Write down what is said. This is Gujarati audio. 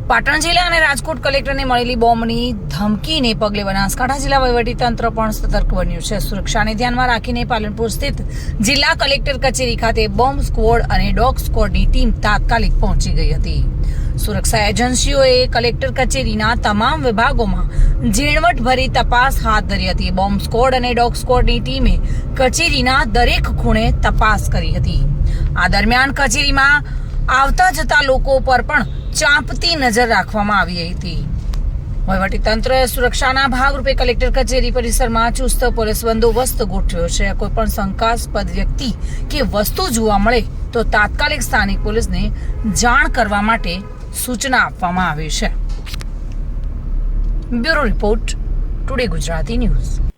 પાટણ જિલ્લા અને રાજકોટ કલેક્ટરને મળેલી બોમ્બની ધમકીને પગલે બનાસકાંઠા જિલ્લા વહીવટીતંત્ર પણ સતર્ક બન્યું છે। સુરક્ષાને ધ્યાનમાં રાખીને પાલનપુર સ્થિત જિલ્લા કલેક્ટર કચેરી ખાતે બોમ્બ સ્ક્વોડ અને ડોગ સ્ક્વોડની ટીમ તાત્કાલિક પહોંચી ગઈ હતી। સુરક્ષા એજન્સીઓએ કલેક્ટર કચેરીના તમામ વિભાગોમાં ઝીણવટભરી તપાસ હાથ ધરી હતી। બોમ્બ સ્ક્વોડ અને ડોગ સ્ક્વોડની ટીમે કચેરીના દરેક ખૂણે તપાસ કરી હતી। આ દરમિયાન કચેરીમાં આવતા જતા લોકો પર પણ ચાંપતી નજર રાખવામાં આવી હતી। વહીવટીતંત્રએ સુરક્ષાના ભાગરૂપે કલેક્ટર કચેરી પરિસરમાં ચુસ્ત પોલીસ બંદોબસ્ત ગોઠવ્યો છે। કોઈ પણ શંકાસ્પદ વ્યક્તિ કે વસ્તુ જોવા મળે તો તાત્કાલિક સ્થાનિક પોલીસને જાણ કરવા માટે સૂચના આપવામાં આવી છે। Bureau report, today Gujarati news.